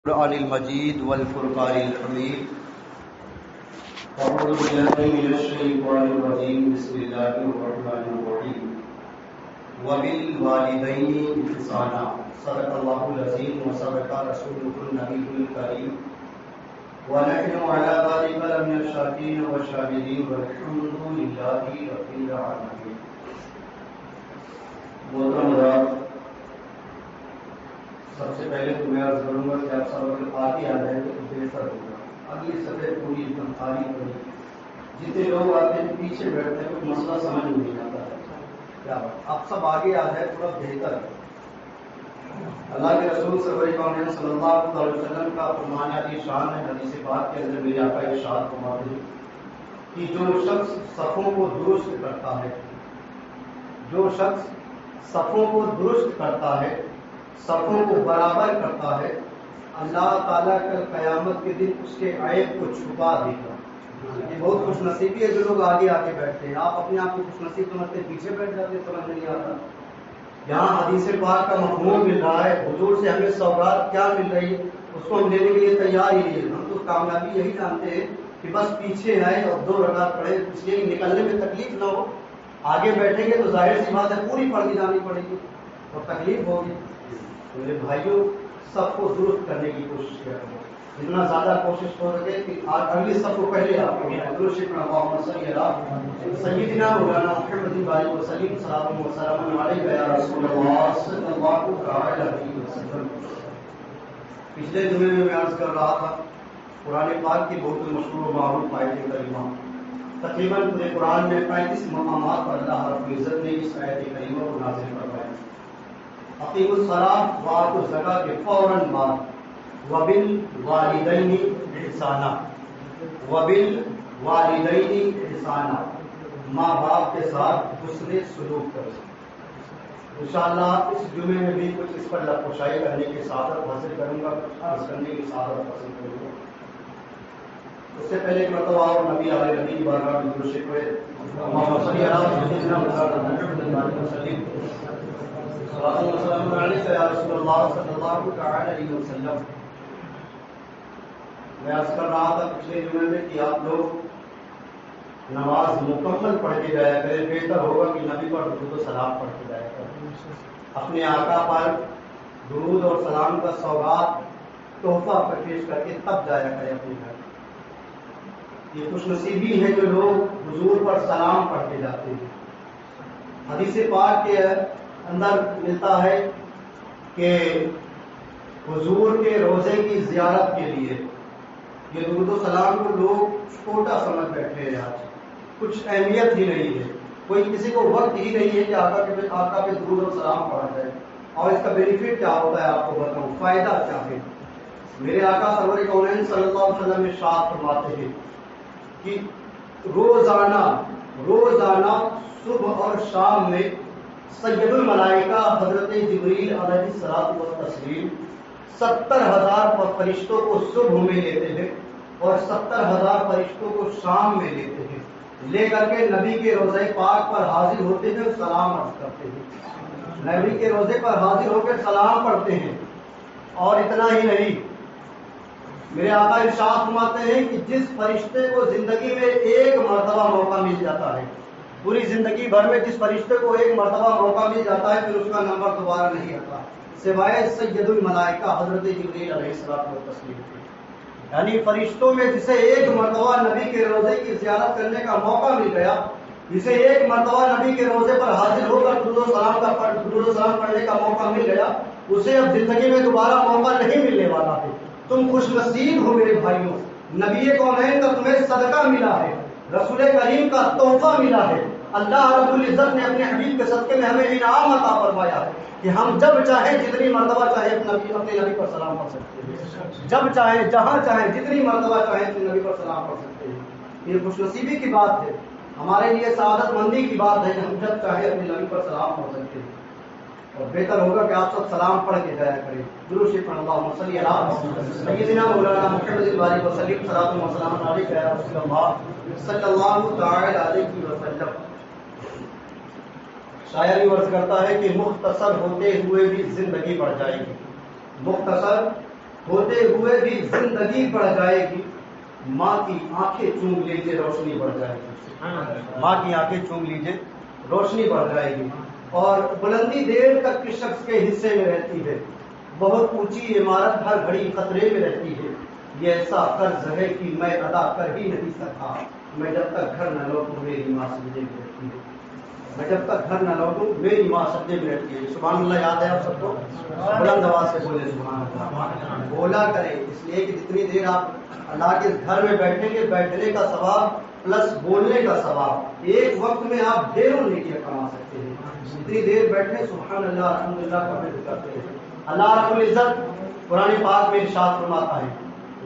القرآن المجید والفرقان الحمید اعوذ باللہ من الشیطان الرجیم بسم اللہ الرحمن الرحیم وبالوالدین احسانا صدق اللہ العظیم وصدق رسولہ النبی الکریم ونحن علی ذلک لمن الشاکرین والشاکرین والحمد للہ رب العالمین. محترم حضرات، سب سے پہلے تو میں عرض کروں گا کہ آپ سب اگر آگے آ جائیں تو بہتر ہوگا. اگلی سطح پوری ایک دم خالی پڑی. جتنے لوگ آتے ہیں پیچھے بیٹھتے ہیں کوئی مسئلہ سمجھ نہیں آتا ہے. کیا آپ سب آگے آ جائے تھوڑا بہتر ہے. اللہ کے رسول صلی اللہ علیہ وسلم کا فرمان علی شان ہے. حدیث پاک کے اندر میرے آقا ارشاد فرماتے ہیں کہ جو شخص صفوں کو درست کرتا ہے، جو شخص صفوں کو درست کرتا ہے، صفوں کو برابر کرتا ہے، اللہ تعالیٰ کل قیامت کے دن اس کے عیب کو چھپا دے گا. یہ بہت خوش نصیبی ہے جو لوگ آگے آگے بیٹھتے ہیں. آپ اپنے آپ کو خوش نصیب سمجھتے، پیچھے بیٹھ جاتے سمجھ نہیں آتا. یہاں حدیث پاک کا مفہوم مل رہا ہے، حضور سے ہمیں سوغات کیا مل رہی ہے اس کو ہم لینے کے لیے تیار ہی نہیں ہے. ہم تو کامیابی یہی جانتے ہیں کہ بس پیچھے آئے اور 2 رکعت پڑھے، اس لیے نکلنے میں تکلیف نہ ہو. آگے بیٹھیں گے تو ظاہر سی بات ہے پوری پڑھ جانی پڑے گی اور تکلیف ہوگی. میرے بھائیوں، سب کو درست کرنے کی کوشش کریں، جتنا زیادہ کوشش ہو سکے کہ اگلی سب کو پہلے آپ سیدنا مولانا محمد بھائی وسلم صلی وسلم علیہ یا رسول اللہ صلی اللہ علیہ وسلم. پچھلے جمعے میں عرض کر رہا تھا قرآن پاک کی بہت مشہور و معروف آیت کریمہ، تقریباً پورے قرآن میں 35 مقامات پر اللہ رب العزت نے اس آیت کریمہ کو نازل فرمایا. اقیموا الصلاۃ وآتوا الزکاۃ کے فوراً بعد وبالوالدین احسانا، وبالوالدین احسانا، ماں باپ کے ساتھ حسن سلوک کرو. انشاءاللہ اس جمعے میں بھی کچھ اس پر لفظائی کرنے کی سعادت حاصل کروں گا، کچھ عرض کرنے کی سعادت حاصل کروں گا. اس سے پہلے ایک مرتبہ اور نبی علیہ نبی بارگاہ میں درود شکر ہے. اللہم صلی علی سیدنا محمد وسلم السلام علیکم یا رسول اللہ صلی اللہ علیہ وسلم. میں عرض کر رہا تھا پچھلے جمعے میں کہ آپ لوگ نماز مکمل پڑھ کے جایا کریں. بہتر ہوگا کہ نبی پر درود و سلام پڑھ کے جایا کریں. اپنے آقا پر درود اور سلام کا سوغات تحفہ پیش کر کے تب جایا کریں اپنے گھر. یہ خوش نصیبی ہے جو لوگ حضور پر سلام پڑھ کے جاتے ہیں. حدیث پاک کے اندر ملتا ہے کہ حضور کے روزے کی زیارت کے لیے یہ درود و سلام کو لوگ چھوٹا سمجھ بیٹھے ہیں. آج کچھ اہمیت ہی نہیں ہے، کوئی کسی کو وقت ہی نہیں ہے کہ آقا پہ درود و سلام پڑھا جائے. اور اس کا بینیفٹ کیا ہوتا ہے آپ کو بتاؤں، فائدہ کیا ہے. میرے آقا سرور کونین صلی اللہ علیہ وسلم ارشاد فرماتے ہیں کہ روزانہ صبح اور شام میں سید الملائکہ حضرت جبریل علیہ الصلوۃ والتسلیم 70,000 فرشتوں کو صبح میں لیتے ہیں اور 70,000 فرشتوں کو شام میں لیتے ہیں. لے کر کے نبی کے روضہ پاک پر حاضر ہوتے ہیں، سلام عرض کرتے ہیں. نبی کے روضے پر حاضر ہو کر سلام پڑھتے ہیں. اور اتنا ہی نہیں، میرے آقا ارشاد فرماتے ہیں کہ جس فرشتے کو زندگی میں ایک مرتبہ موقع مل جاتا ہے، پوری زندگی بھر میں جس فرشتے کو ایک مرتبہ موقع مل جاتا ہے پھر اس کا نمبر دوبارہ نہیں آتا سوائے سید الملائکہ حضرت جبریل علیہ الصلوۃ والتسلیم. یعنی فرشتوں میں جسے ایک مرتبہ نبی کے روضے کی زیارت کرنے کا موقع مل گیا، جسے ایک مرتبہ نبی کے روضے پر حاضر ہو کر درود و سلام پڑھنے کا موقع مل گیا، اسے اب زندگی میں دوبارہ موقع نہیں ملنے والا ہے. تم خوش نصیب ہو میرے بھائیوں، نبی کونین کا تمہیں صدقہ ملا ہے، رسول کریم کا تحفہ ملا ہے. اللہ رب العزت نے اپنے حبیب کے صدقے میں ہمیں انعام عطا فرمایا ہے کہ ہم جب چاہیں جتنی مرتبہ چاہیں اپنے نبی پر سلام پڑھ سکتے ہیں. جب چاہیں جہاں چاہیں جتنی مرتبہ چاہیں اپنے نبی پر سلام پڑھ سکتے ہیں. یہ خوش نصیبی کی بات ہے، ہمارے لیے سعادت مندی کی بات ہے کہ ہم جب چاہیں اپنے نبی پر سلام پڑھ سکتے ہیں. اور بہتر ہوگا کہ آپ سب سلام پڑھ کے جایا کریں. درود شریف اللہم صلی علی سیدنا مولانا محمد بھائی وسلم صلاۃ و سلام علیک یا رسول اللہ صلی اللہ تعالی علیہ وسلم. شاعر یہ عرض کرتا ہے کہ مختصر ہوتے ہوئے بھی زندگی بڑھ جائے گی، مختصر ہوتے ہوئے بھی زندگی بڑھ جائے گی، ماں کی آنکھیں چوم لیجیے روشنی بڑھ جائے گی، ماں کی آنکھیں چوم لیجیے روشنی بڑھ جائے گی۔ اور بلندی دیر تک کے شخص کے حصے میں رہتی ہے، بہت اونچی عمارت ہر گھڑی خطرے میں رہتی ہے، یہ ایسا قرض ہے کہ میں ادا کر ہی نہیں سکا، میں جب تک گھر نہ لوٹوں میری ماں سجدے میں رہتی ہے، میں جب تک گھر نہ لوٹوں میری ماں سجدے میں رہتی ہے۔ سبحان اللہ یاد ہے آپ سب کو؟ بلند آواز سے بولے سبحان اللہ، بولا کریں، اس لیے کہ جتنی دیر آپ اللہ کے گھر میں بیٹھیں گے، بیٹھنے کا ثواب پلس بولنے کا ثواب، ایک وقت میں آپ ڈھیروں نیکیاں کما سکتے ہیں۔ جتنی دیر بیٹھے سبحان اللہ الحمدللہ کا ذکر کرتے ہیں۔ اللہ رب العزت قرآن پاک میں ارشاد فرماتا ہے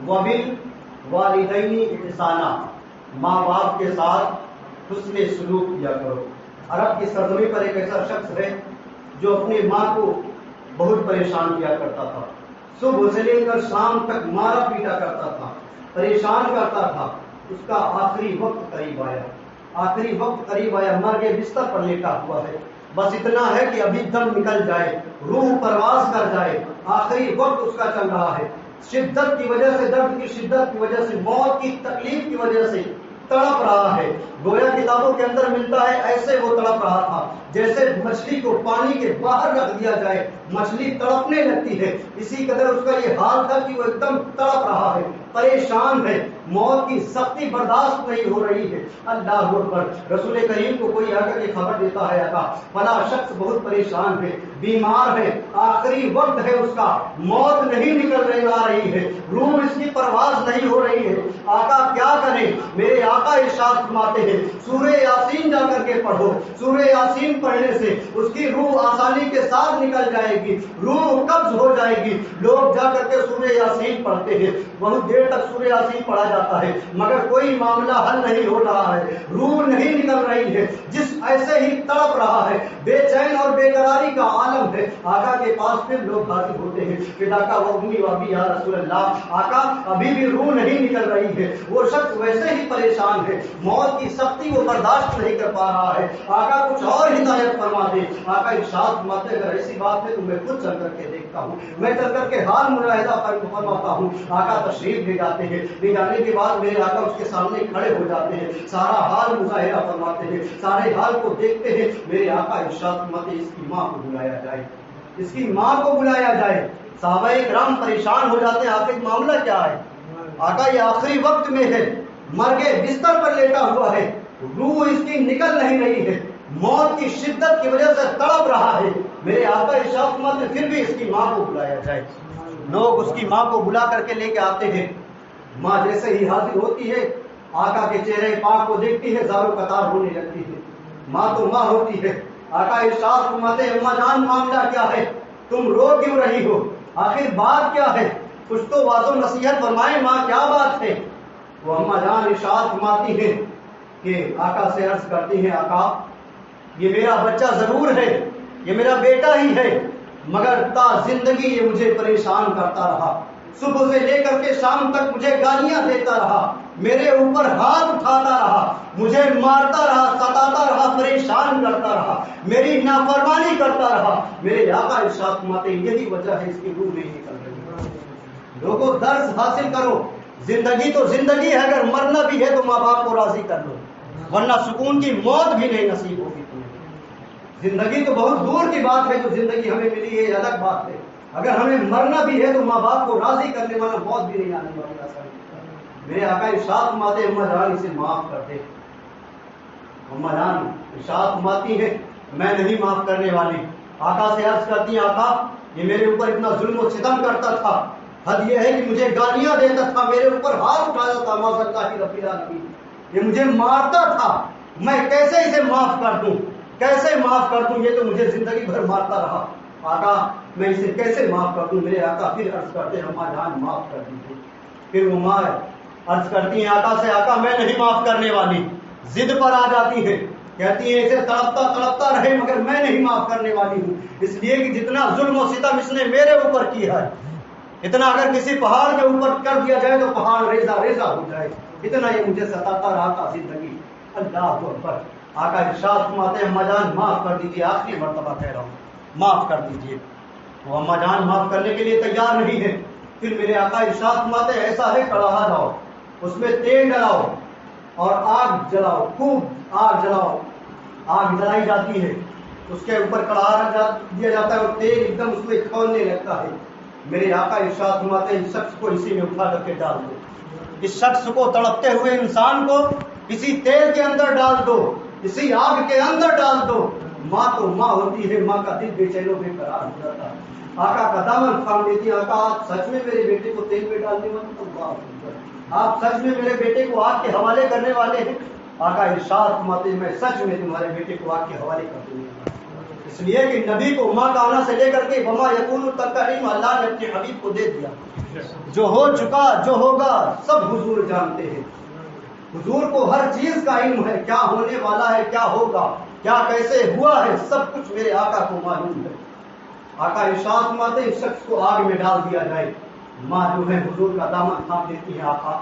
وَبِالْوَالِدَيْنِ إِحْسَانًا، ماں باپ کے ساتھ حسن سلوک کیا کرو۔ عرب کی سرزمین پر ایک ایسا شخص ہے جو اپنی ماں کو بہت پریشان کیا کرتا تھا، صبح سے لے کر شام تک مارا پیٹا کرتا تھا، پریشان کرتا تھا۔ اس کا آخری وقت قریب آیا، آخری وقت قریب آیا، مر کے بستر پر لیٹا ہوا ہے، بس اتنا ہے کہ ابھی دم نکل جائے، روح پرواز کر جائے، آخری وقت اس کا چل رہا ہے۔ شدت کی وجہ سے، درد کی شدت کی وجہ سے، موت کی تکلیف کی وجہ سے تڑپ رہا ہے۔ گویا کتابوں کے اندر ملتا ہے ایسے وہ تڑپ رہا تھا جیسے مچھلی کو پانی کے باہر رکھ دیا جائے، مچھلی تڑپنے لگتی ہے، اسی قدر اس کا یہ حال تھا کہ وہ ایک دم تڑپ رہا ہے، پریشان ہے، موت کی سختی برداشت نہیں ہو رہی ہے۔ اللہ اکبر، رسول کریم کو کوئی آ کر کے خبر دیتا ہے آقا فلاں شخص بہت پریشان ہے، بیمار ہے، آخری وقت ہے اس کا، موت نہیں نکل رہی آ رہی ہے، روح اس کی پرواز نہیں ہو رہی ہے، آقا کیا کریں؟ میرے آقا ارشاد فرماتے ہیں سورہ یاسین جا کر کے پڑھو، سورہ یاسین پڑھنے سے اس کی روح آسانی کے ساتھ نکل جائے گی، روح قبض ہو جائے گی۔ لوگ جا کر کے سورہ یاسین پڑھتے ہیں، بہت دیر تک سورہ یاسین پڑھا جاتا ہے مگر کوئی معاملہ حل نہیں ہو رہا ہے، روح نہیں نکل رہی ہے، جس ایسے ہی تڑپ رہا ہے، بے چین اور بے قراری کا عالم ہے۔ آقا کے پاس پھر لوگ حاضر ہوتے ہیں، فداک و امی و ابی یا رسول اللہ، آقا ابھی بھی روح نہیں نکل رہی ہے، وہ شخص ویسے ہی پریشان ہے، موت کی سختی وہ برداشت نہیں کر پا رہا ہے، آقا کچھ اور ہدایت فرما دے۔ آقا ارشاد فرماتے اگر ایسی بات ہے تو میں خود چل کر کے دیکھتا ہوں، میں چل کر کے حال ملاحظہ فرماتا ہوں۔ آقا تشریف لے جاتے ہیں، لے جانے کے بعد میرے آقا اس کے سامنے کھڑے ہو جاتے ہیں، سارا حال مظاہرہ فرماتے ہیں، سارے حال کو دیکھتے ہیں۔ میرے آقا ارشاد فرماتے اس کی ماں کو بلایا جائے، اس کی ماں کو بلایا جائے۔ صحابہ کرام پریشان ہو جاتے ہیں، آخر معاملہ کیا ہے؟ آقا یہ آخری وقت میں ہے، مر کے بستر پر لیٹا ہوا ہے، روح اس کی نکل نہیں رہی ہے، موت کی شدت کی وجہ سے تڑپ رہا ہے۔ میرے آقا ارشاد فرماتے پھر بھی اس کی ماں کو بلایا جائے۔ لوگ اس کی ماں کو بلا کر کے لے کے آتے ہیں، ماں جیسے ہی حاضر ہوتی ہے آقا کے چہرے پاک کو دیکھتی ہے، زارو قطار ہونے لگتی ہے۔ ماں تو ماں ہوتی ہے۔ آقا ارشاد فرماتے ہیں اماں جان معاملہ کیا ہے؟ تم رو کیوں رہی ہو؟ آخر بات کیا ہے؟ کچھ تو واضح و نصیحت فرمائیں، ماں کیا بات ہے؟ وہ اماں جان ارشاد فرماتی ہیں کہ آقا سے عرض کرتی ہیں آقا یہ میرا بچہ ضرور ہے، یہ میرا بیٹا ہی ہے، مگر تا زندگی یہ مجھے پریشان کرتا رہا، صبح سے لے کر کے شام تک مجھے گالیاں دیتا رہا، میرے اوپر ہاتھ اٹھاتا رہا، مجھے مارتا رہا، ستاتا رہا، پریشان کرتا رہا، میری نافرمانی کرتا رہا۔ میرے آقا ارشاد فرماتے ہیں یہی وجہ ہے اس کی روح نہیں نکل رہی۔ لوگوں درس حاصل کرو، زندگی تو زندگی ہے، اگر مرنا بھی ہے تو ماں باپ کو راضی کر لو، ورنہ سکون کی موت بھی نہیں نصیب ہوگی تمہیں۔ زندگی تو بہت دور کی بات ہے، جو زندگی ہمیں ملی ہے یہ الگ بات ہے، اگر ہمیں مرنا بھی ہے تو ماں باپ کو راضی کرنے والا موت بھی نہیں آنے والی آسانی۔ میرے آقا ارشاد فرماتے ہیں اماں جان اسے معاف کر دے۔ اماں جان ارشاد فرماتی ہے میں نہیں معاف کرنے والی۔ آقا سے عرض کرتی ہیں آقا یہ میرے اوپر اتنا ظلم و ستم کرتا تھا، حد یہ ہے کہ مجھے گالیاں دیتا تھا، میرے اوپر ہاتھ اٹھاتا تھا، معاذ اللہ کی رب العالمین، یہ مجھے مارتا تھا، میں کیسے اسے معاف کر دوں، کیسے معاف کر دوں، یہ تو مجھے زندگی بھر مارتا رہا، آقا میں اسے کیسے معاف کر دوں؟ میرے آقا پھر عرض کرتے ہیں اماں جان معاف کر دیجیے۔ پھر وہ ماں عرض کرتی ہیں آقا سے آقا میں نہیں معاف کرنے والی، ضد پر آ جاتی ہے، کہتی ہیں اسے تڑپتا تڑپتا رہے مگر میں نہیں معاف کرنے والی ہوں، اس لیے کہ جتنا ظلم و ستم اس نے میرے اوپر کیا ہے، اتنا اگر کسی پہاڑ کے اوپر کر دیا جائے تو پہاڑ ریزہ ریزہ ہو جائے، اتنا یہ مجھے ستاتا رہا تھا زندگی۔ اللہ اکبر۔ آقا ارشاد فرماتے ہیں اماں جان معاف کر دیجیے، آخری مرتبہ کہہ رہا ہوں معاف کر دیجیے۔ وہ اماں جان معاف کرنے کے لیے تیار نہیں ہے، پھر میرے آقا ارشاد فرماتے ایسا ہے کڑاہا لاؤ، اس میں تیل ڈلاؤ اور آگ جلاؤ، خوب آگ جلاؤ، آگ جلائی جاتی ہے، اس کے اوپر کڑاہا رکھ دیا جاتا ہے اور تیل ایک دم اس میں کھولنے لگتا ہے۔ میرے آقا ارشاد فرماتے ہیں اس شخص کو اسی میں اٹھا کر کے ڈال دو، اس شخص کو تڑپتے ہوئے انسان کو اسی تیل کے اندر ڈال دو، اسی آگ کے اندر ڈال دو۔ ماں تو ماں ہوتی ہے، ماں کا دل بے چین و بے قرار ہو جاتا ہے، آقا کا دامن تھام لیتی ہے، آقا آپ سچ میں میرے بیٹے کو تیل میں ڈالنے والے، آپ سچ میں میرے بیٹے کو آگ کے حوالے کرنے والے ہیں؟ آقا ارشاد فرماتے ہیں میں سچ میں تمہارے بیٹے کو آگ کے حوالے کر دوں گا، اس لیے کہ نبی کو ماں کا آنا سے لے کر کے وما یکون تکریم اللہ نے اپنے حبیب کو دے دیا، جو ہو چکا جو ہوگا سب حضور جانتے ہیں، حضور کو ہر چیز کا علم ہے، کیا ہونے والا ہے، کیا ہوگا، کیا کیسے ہوا ہے، سب کچھ میرے آقا کو معلوم ہے۔ آقا ارشاد فرماتے ہیں اس شخص کو آگ میں ڈال دیا جائے، ماں جو ہے حضور کا دامن تھام دیتی ہے، آقا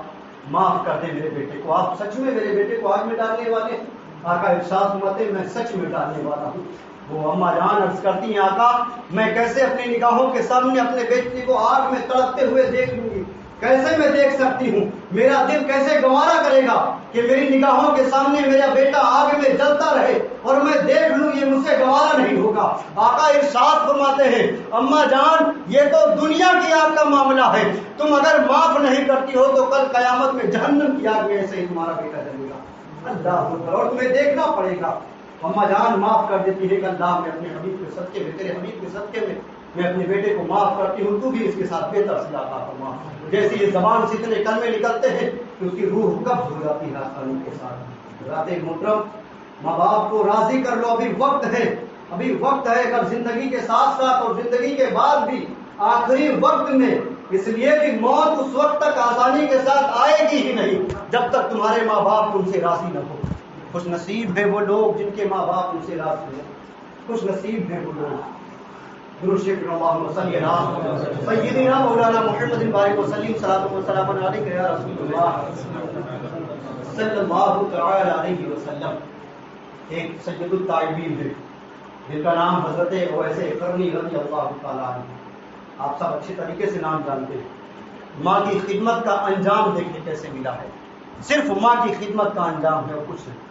معاف کر دیں میرے بیٹے کو، آپ سچ میں میرے بیٹے کو آگ میں ڈالنے والے ہیں؟ آقا ارشاد فرماتے ہیں میں سچ میں ڈالنے والا ہوں۔ وہ اما جان عرض کرتی ہیں آقا میں کیسے اپنی نگاہوں کے سامنے اپنے بیٹے کو آگ میں تڑپتے ہوئے دیکھ لوں گی، کیسے میں دیکھ سکتی ہوں، میرا دل کیسے گوارا کرے گا کہ میری نگاہوں کے سامنے میرا بیٹا آگ میں جلتا رہے اور میں دیکھ لوں، یہ مجھ سے گوارا نہیں ہوگا۔ آقا ارشاد فرماتے ہیں اما جان یہ تو دنیا کی آگ کا معاملہ ہے، تم اگر معاف نہیں کرتی ہو تو کل قیامت میں جہنم کی آگ میں ایسے ہی تمہارا بیٹا جلے گا، اللہ اکبر، اور تمہیں دیکھنا پڑے گا۔ اما جان معاف کر دیتی ہے کہ اللہ میں اپنے حبیب کے صدقے میں، تیرے حبیب کے صدقے میں اپنے بیٹے کو معاف کرتی ہوں، تو بھی اس کے ساتھ بہتر صلہ عطا فرما۔ جیسے یہ زبان سے اتنے کلمے نکلتے ہیں کہ اس کی روح قبض ہو جاتی ہے آسانی کے ساتھ۔ رات محترم ماں باپ کو راضی کر لو، ابھی وقت ہے، ابھی وقت ہے، اگر زندگی کے ساتھ ساتھ اور زندگی کے بعد بھی آخری وقت میں، اس لیے کہ موت اس وقت تک آسانی کے ساتھ آئے گی ہی نہیں جب تک تمہارے ماں باپ ان سے راضی نہ ہو۔ خوش نصیب ہے وہ لوگ جن کے ماں باپ ان سے راضی ہیں، خوش نصیب ہے وہ لوگ۔ درود شریف اللہم صلی علی سیدنا مولانا محمد بارک وسلم، صلاۃ و سلام علیک یا رسول اللہ صلی اللہ تعالی علیہ وسلم۔ ایک سید التائبین ہے جن کا نام حضرت اویس قرنی رضی اللہ تعالیٰ عنہ، آپ سب اچھے طریقے سے نام جانتے ہیں۔ ماں کی خدمت کا انجام دیکھنے کیسے ملا ہے، صرف ماں کی خدمت کا انجام ہے اور کچھ نہیں۔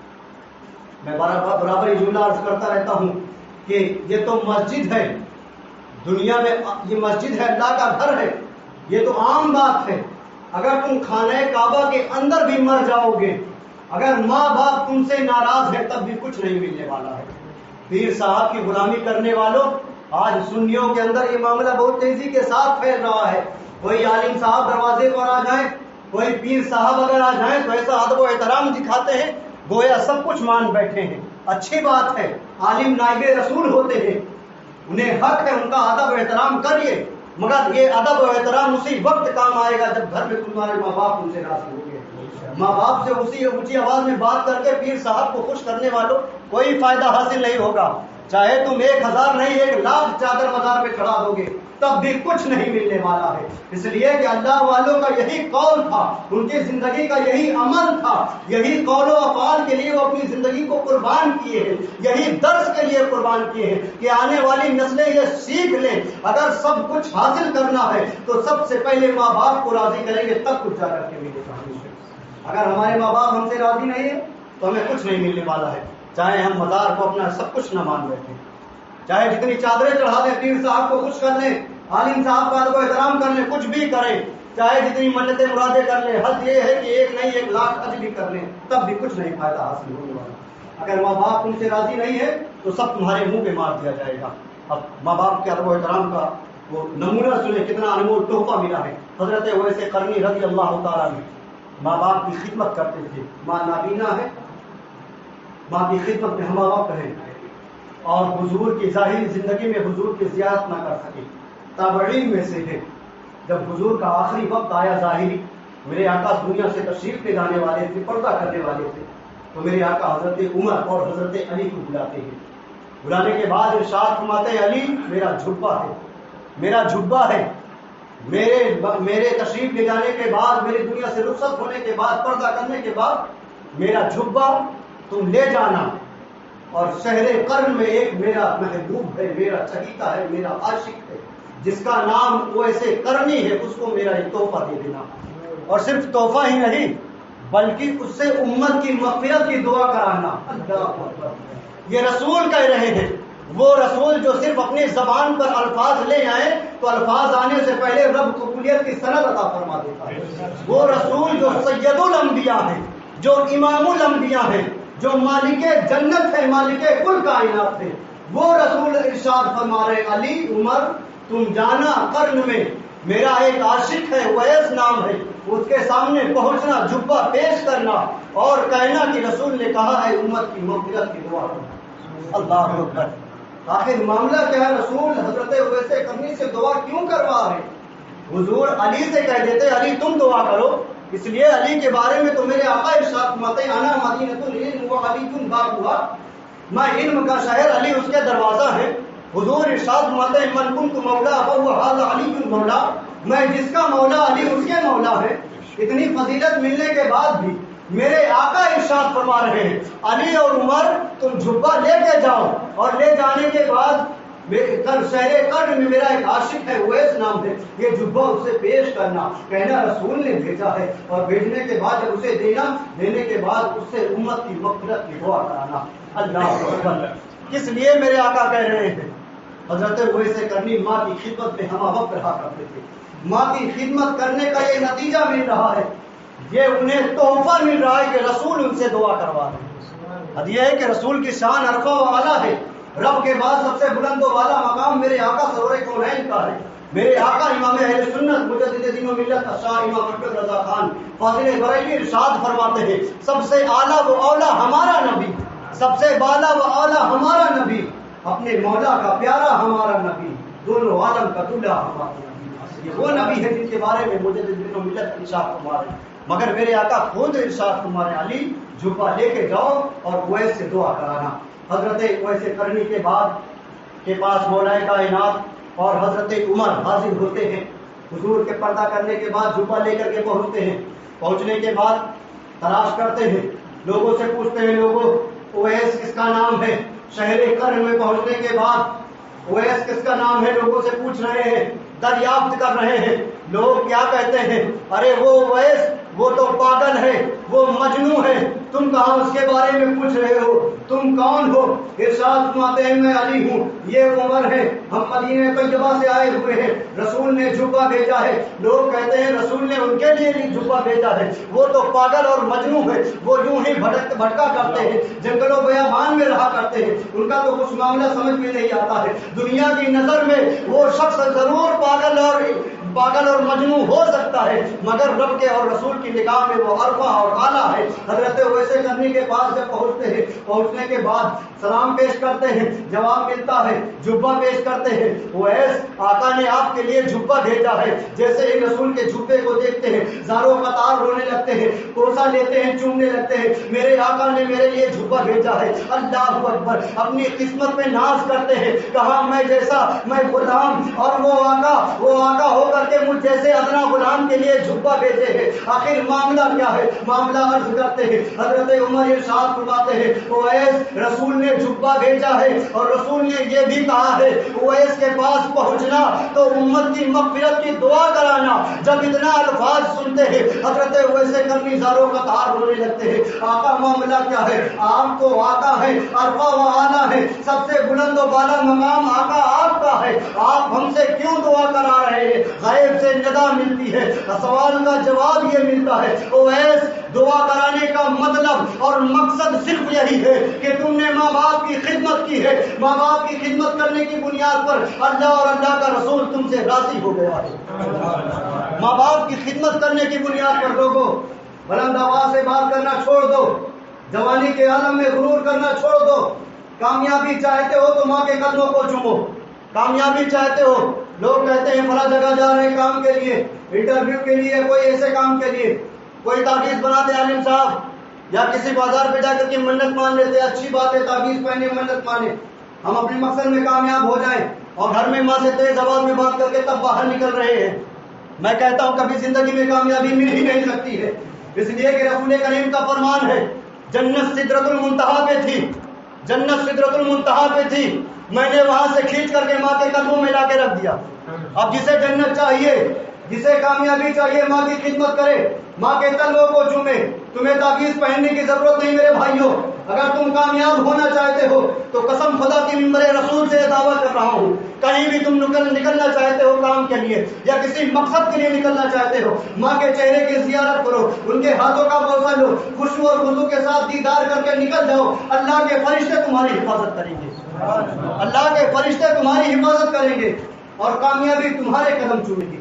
میں برابر یہ جملہ عرض کرتا رہتا ہوں کہ یہ تو مسجد ہے، دنیا میں یہ مسجد ہے، اللہ کا گھر ہے، یہ تو عام بات ہے، اگر تم خانہ کعبہ کے اندر بھی مر جاؤ گے، اگر ماں باپ تم سے ناراض ہے تب بھی کچھ نہیں ملنے والا ہے۔ پیر صاحب کی غلامی کرنے والوں، آج سنیوں کے اندر یہ معاملہ بہت تیزی کے ساتھ پھیل رہا ہے، کوئی عالم صاحب دروازے پر آ جائیں، کوئی پیر صاحب اگر آ جائیں تو ایسا ادب و احترام دکھاتے ہیں گویا سب کچھ مان بیٹھے ہیں۔ اچھی بات ہے، عالم نائب رسول ہوتے ہیں، انہیں حق ہے ان کا ادب و احترام کریے، مگر یہ ادب و احترام اسی وقت کام آئے گا جب گھر میں تمہارے ماں باپ ان سے راضی ہوں گے۔ ماں باپ سے اسی اونچی آواز میں بات کر کے پیر صاحب کو خوش کرنے والوں کوئی فائدہ حاصل نہیں ہوگا، چاہے تم 1000 نہیں 1,00,000 چادر مزار پہ چڑھا دو گے تب بھی کچھ نہیں ملنے والا ہے۔ اس لیے کہ اللہ والوں کا یہی قول تھا، ان کی زندگی کا یہی عمل تھا، یہی قول و افعال کے لیے وہ اپنی زندگی کو قربان کیے ہیں، یہی درس کے لیے قربان کیے ہیں کہ آنے والی نسلیں یہ سیکھ لیں اگر سب کچھ حاصل کرنا ہے تو سب سے پہلے ماں باپ کو راضی کریں گے تب کچھ جا کر کے ملے گا۔ اگر ہمارے ماں باپ ہم سے راضی نہیں ہے تو ہمیں کچھ نہیں ملنے والا ہے، چاہے ہم مزار کو اپنا سب کچھ نہ مان بیٹھے، چاہے جتنی چادریں چڑھا دیں، پیر صاحب کو خوش کر لیں، عالم صاحب کا ادب و احترام کر لیں، کچھ بھی کریں، چاہے جتنی منتیں مرادیں کر لیں، حد یہ ہے کہ 1 نہیں 1,00,000 حج بھی کر لیں تب بھی کچھ نہیں فائدہ حاصل ہونے والا۔ اگر ماں باپ تم سے راضی نہیں ہے تو سب تمہارے منہ پہ مار دیا جائے گا۔ اب ماں باپ کے ادب و احترام کا وہ نمونہ سنیں، کتنا انمول تحفہ ملا ہے۔ حضرت اویس قرنی رضی اللہ تعالیٰ عنہ ماں باپ کی خدمت کرتے تھے، ماں نابینا ہے، ماں کی خدمت میں ہم وقت ہیں اور حضور کی ظاہری زندگی میں حضور کی زیارت نہ کر سکے، تابعین میں سے ہے۔ جب حضور کا آخری وقت آیا ظاہری، میرے آقا دنیا سے تشریف لے جانے والے تھے، پردہ کرنے والے تھے، تو میرے آقا حضرت عمر اور حضرت علی کو بلاتے ہیں۔ بلانے کے بعد ارشاد فرماتے ہیں علی میرا جھبا ہے، میرا جھبا ہے، میرے تشریف لے جانے کے بعد، میری دنیا سے رخصت ہونے کے بعد، پردہ کرنے کے بعد میرا جھبا تم لے جانا، اور شہر قرن میں ایک میرا محبوب ہے، میرا چہیتا ہے، میرا عاشق ہے، جس کا نام ویسے کرنی ہے اس کو میرا ایک تحفہ دے دینا، اور صرف تحفہ ہی نہیں بلکہ اس سے امت کی مغفرت کی دعا کرانا۔ اللہ اکبر، یہ رسول کہہ رہے ہیں، وہ رسول جو صرف اپنی زبان پر الفاظ لے آئے تو الفاظ آنے سے پہلے رب قبولیت کی سند عطا فرما دیتا ہے۔ وہ رسول جو سید الانبیاء ہے، جو امام الانبیاء ہے، جو مالک جنت ہے، مالک کل کائنات ہے، وہ رسول ارشاد فرما رہے علی عمر تم جانا قرن میں میرا ایک عاشق ہے ویس نام ہے، اس کے سامنے پہنچنا، جبہ پیش کرنا اور کہنا کہ رسول نے کہا ہے امت کی مغفرت کی دعا کرنا۔ اللہ اکبر، آخر معاملہ کیا ہے؟ رسول حضرت ویسے کرنی سے دعا کیوں کروا رہے؟ حضور علی سے کہہ دیتے علی تم دعا کرو، اس لیے علی کے بارے میں تو میرے آقا ارشاد فرماتے ہیں انا مدینۃ العلم و علی بابها، میں علم کا شہر، علی اس کے دروازہ ہے۔ حضور ارشاد فرماتے ہیں من کنت مولا فهو هذا علی مولا، میں جس کا مولا علی اس کے مولا ہے۔ اتنی فضیلت ملنے کے بعد بھی میرے آقا ارشاد فرما رہے ہیں علی اور عمر تم جھبا لے کے جاؤ، اور لے جانے کے بعد شہر قرن میں میرا ایک عاشق ہے ویس نام ہے، یہ جھبا اسے پیش کرنا، کہنا رسول نے بھیجا ہے، اور بھیجنے کے بعد جب اسے دینا، دینے کے بعد اس سے امت کی مغفرت کی دعا کرانا۔ اللہ اکبر، کس لیے میرے آقا کہہ رہے ہیں؟ حضرت ویسے کرنی ماں کی خدمت میں ہمہ وقت رہا کرتے تھے، ماں کی خدمت کرنے کا یہ نتیجہ مل رہا ہے، یہ انہیں تحفہ مل رہا ہے کہ رسول ان سے دعا کروا رہے ہیں۔ اب یہ ہے کہ رسول کی شان عرفہ و اعلیٰ ہے، رب کے بعد سب سے بلند و بالا مقام میرے آقا سرور کونین کا ہے۔ میرے آقا امام اہل سنت مجدد دین و ملت شاہ امام احمد رضا خان فاضل بریلوی ارشاد فرماتے ہیں سب سے اعلیٰ و اولا ہمارا نبی، سب سے بالا و اعلیٰ ہمارا نبی، اپنے مولا کا پیارا ہمارا نبی، دونوں عالم کا دلہا ہمارا نبی۔ یہ وہ نبی ہے جن کے بارے میں مجدد دین و ملت ارشاد فرما رہے ہیں، مگر میرے آقا خود ارشاد فرما رہے ہیں علی جھبا لے کے جاؤ اور ویس سے دعا کرانا۔ حضرت ویسے کرنی کے بعد کے پاس مولا کائنات اور حضرت عمر حاضر ہوتے ہیں، حضور کے پردہ کرنے کے بعد جھبا لے کر کے پہنچتے ہیں، پہنچنے کے بعد تلاش کرتے ہیں، لوگوں سے پوچھتے ہیں لوگوں اویس کس کا نام ہے؟ شہر قرن میں پہنچنے کے بعد اویس کس کا نام ہے لوگوں سے پوچھ رہے ہیں، دریافت کر رہے ہیں۔ لوگ کیا کہتے ہیں؟ ارے وہ اویس وہ تو پاگل ہے، وہ مجنون ہے، تم کہاں اس کے بارے میں پوچھ رہے ہو؟ تم کون ہو؟ ارشاد فرماتے ہیں میں علی ہوں، یہ عمر ہے، ہم مدینہ طیبہ سے آئے ہوئے ہیں، رسول نے جھبا بھیجا ہے۔ لوگ کہتے ہیں رسول نے ان کے لیے جھبا بھیجا ہے، وہ تو پاگل اور مجنون ہے، وہ یوں ہی بھٹکا کرتے ہیں، جنگل و بیابان میں رہا کرتے ہیں، ان کا تو کچھ معاملہ سمجھ میں نہیں آتا ہے۔ دنیا کی نظر میں وہ شخص ضرور پاگل اور مجنون ہو سکتا ہے، مگر رب کے اور رسول کی نگاہ میں وہ عرفہ اور اعلیٰ ہے۔ حضرت ویسے کرنی کے پاس جب پہنچتے ہیں، پہنچنے کے بعد سلام پیش کرتے ہیں، جواب ملتا ہے، جھبا پیش کرتے ہیں۔ ویس آقا نے آپ کے لیے جھبا بھیجا ہے۔ جیسے ہی رسول کے جھبے کو دیکھتے ہیں زاروں قطار رونے لگتے ہیں، کوسا لیتے ہیں، چومنے لگتے ہیں، میرے آقا نے میرے لیے جھبا بھیجا ہے۔ اللہ اکبر، اپنی قسمت میں ناز کرتے ہیں، کہا میں جیسا میں غلام اور وہ آقا ہو کر کے مجھ جیسے ادنا غلام کے لیے جھبا بھیجے ہیں۔ آخر معاملہ کیا ہے؟ معاملہ عرض کرتے ہیں، حضرت عمر ارشاد فرماتے ہیں اویس رسول نے جھبا بھیجا ہے، اور رسول نے یہ بھی کہا ہے اویس کے پاس پہنچنا تو امت کی مغفرت کی دعا کرانا۔ جب اتنا الفاظ سنتے ہیں حضرت ویسے کرنی زاروں کا تار رونے لگتے ہیں۔ آقا معاملہ کیا ہے؟ آپ کو آقا ہے، عرفہ و اعلیٰ ہے، سب سے بلند و بالا مقام آقا آپ کا ہے، آپ ہم سے کیوں دعا کرا رہے ہیں؟ غیب سے ندا ملتی ہے، سوال کا جواب یہ ملتا ہے اویس دعا کرانے کا مطلب اور مقصد صرف یہی ہے کہ تم نے ماں باپ کی خدمت کی ہے، ماں باپ کی خدمت کرنے کی بنیاد پر اللہ اور اللہ کا رسول تم سے راضی ہو گیا ہے۔ ماں باپ کی خدمت کرنے کی بنیاد پر لوگوں بلند آواز سے بات کرنا چھوڑ دو، جوانی کے عالم میں غرور کرنا چھوڑ دو، کامیابی چاہتے ہو تو ماں کے قدموں کو چومو، کامیابی چاہتے ہو، لوگ کہتے ہیں فلاں جگہ جا رہے ہیں کام کے لیے، انٹرویو کے لیے، کوئی ایسے کام کے لیے، کوئی تعویذ بناتے عالم صاحب، یا کسی بازار پہ جا کر کے منت مان لیتے، اچھی بات ہے تعویذ پہنے منت مانے، ہم اپنے مقصد میں کامیاب ہو جائیں، اور گھر میں ماں سے تیز آواز میں بات کر کے تب باہر نکل رہے ہیں۔ میں کہتا ہوں کبھی زندگی میں کامیابی مل ہی نہیں سکتی ہے، اس لیے کہ رسول کریم کا فرمان ہے جنت سدرۃ المنتہا پہ تھی، جنت سدرۃ المنتہا پہ تھی، میں نے وہاں سے کھینچ کر کے ماں کے قدموں میں لا کے رکھ دیا. اب جسے جنت چاہیے، جسے کامیابی چاہیے، ماں کی خدمت کرے، ماں کے تلووں کو چومے. تمہیں تعویذ پہننے کی ضرورت نہیں میرے بھائیوں. اگر تم کامیاب ہونا چاہتے ہو تو قسم خدا کی ممبر رسول سے دعویٰ کر رہا ہوں، کہیں بھی تم نکلنا چاہتے ہو کام کے لیے یا کسی مقصد کے لیے نکلنا چاہتے ہو، ماں کے چہرے کی زیارت کرو، ان کے ہاتھوں کا بوسہ لو، خوشبو اور وضو کے ساتھ دیدار کر کے نکل جاؤ. اللہ کے فرشتے تمہاری حفاظت کریں گے، اللہ کے فرشتے تمہاری حفاظت کریں گے اور کامیابی تمہارے قدم چومے گی.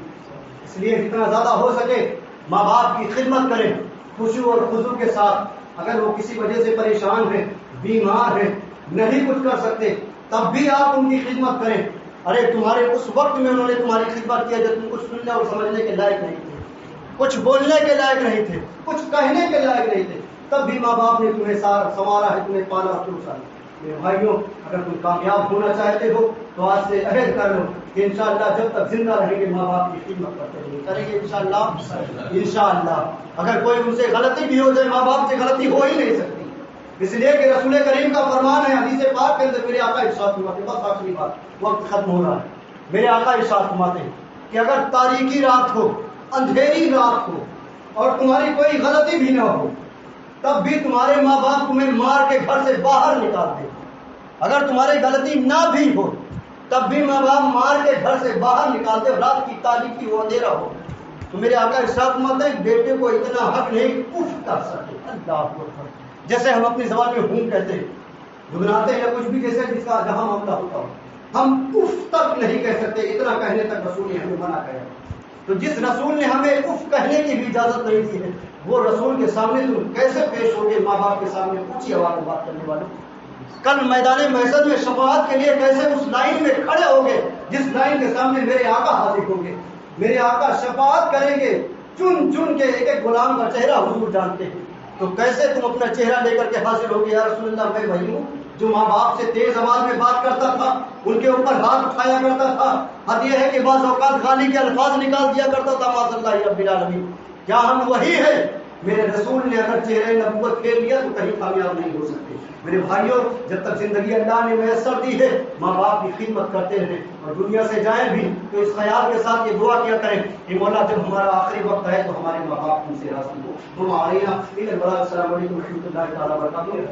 اس لیے جتنا زیادہ ہو سکے ماں باپ کی خدمت کریں خوشی اور خضوع کے ساتھ. اگر وہ کسی وجہ سے پریشان ہیں، بیمار ہیں، نہیں کچھ کر سکتے، تب بھی آپ ان کی خدمت کریں. ارے تمہارے اس وقت میں انہوں نے تمہاری خدمت کیا جب تم کچھ سننے اور سمجھنے کے لائق نہیں تھے، کچھ بولنے کے لائق نہیں تھے، کچھ کہنے کے لائق نہیں تھے، تب بھی ماں باپ نے تمہیں سنوارا ہے، تمہیں پالا اور پوسا. میرے بھائیوں، اگر تم کامیاب ہونا چاہتے ہو تو آج سے عہد کر لو کہ انشاءاللہ جب تک زندہ رہیں گے ماں باپ کی خدمت کریں گے انشاءاللہ. اگر کوئی ان سے غلطی بھی ہو جائے، ماں باپ سے غلطی ہو ہی نہیں سکتی، اس لیے کہ رسول کریم کا فرمان ہے حدیث پاک کے اندر. میرے آقا ارشاد فرماتے ہیں، بس آخری بات، وقت ختم ہو رہا ہے. میرے آقا ارشاد فرماتے ہیں کہ اگر تاریکی رات ہو، اندھیری رات ہو اور تمہاری کوئی غلطی بھی نہ ہو، تب بھی تمہارے ماں باپ تمہیں مار کے گھر سے باہر نکال دے. اگر تمہاری غلطی نہ بھی ہو تب بھی ماں باپ مار کے گھر سے باہر نکال دے، رات کی تاریکی ہو، اندھیرا ہو، تو میرے آقا ارشاد فرماتے ہیں بیٹے کو اتنا حق نہیں کہ اف کر سکے. اللہ اکبر. جیسے ہم اپنی زبان میں ہوں کہتے ہیں، گنگناتے ہیں یا کچھ بھی جیسے جس کا جہاں معاملہ ہوتا ہو، ہم اف تک نہیں کہہ سکتے. اتنا کہنے تک رسول نے ہمیں منع کیا. تو جس رسول نے ہمیں اف کہنے کی بھی اجازت نہیں دی ہے، وہ رسول کے سامنے تم کیسے پیش ہوگے ماں باپ کے سامنے اونچی آواز میں بات کرنے والوں؟ کل میدان محشر میں شفاعت کے لیے کیسے اس لائن میں کھڑے ہوگے جس لائن کے سامنے میرے آقا حاضر ہوں گے. میرے آقا شفاعت کریں گے، چن چن کے ایک ایک غلام کا چہرہ حضور جانتے ہیں. تو کیسے تم اپنا چہرہ لے کر کے حاضر ہوگے؟ یا رسول اللہ، میں وہی ہوں جو ماں باپ سے تیز آواز میں بات کرتا تھا، ان کے اوپر ہاتھ اٹھایا کرتا تھا. حد یہ ہے کہ بعض اوقات گالی کے الفاظ نکال دیا کرتا تھا. معاذ اللہ رب العالمین. کیا ہم وہی ہیں؟ میرے رسول نے اگر چہرے نبوت کھیل لیا تو کہیں کامیاب نہیں ہو سکتے. میرے بھائیوں، جب تک زندگی اللہ نے میسر دی ہے ماں باپ کی خدمت کرتے رہیں اور دنیا سے جائیں بھی تو اس خیال کے ساتھ یہ دعا کیا کریں کہ مولا جب ہمارا آخری وقت ہے تو ہمارے ماں باپ ہم سے راضی ہو. السلام علیکم و رحمۃ اللہ تعالیٰ وبرکاتہ.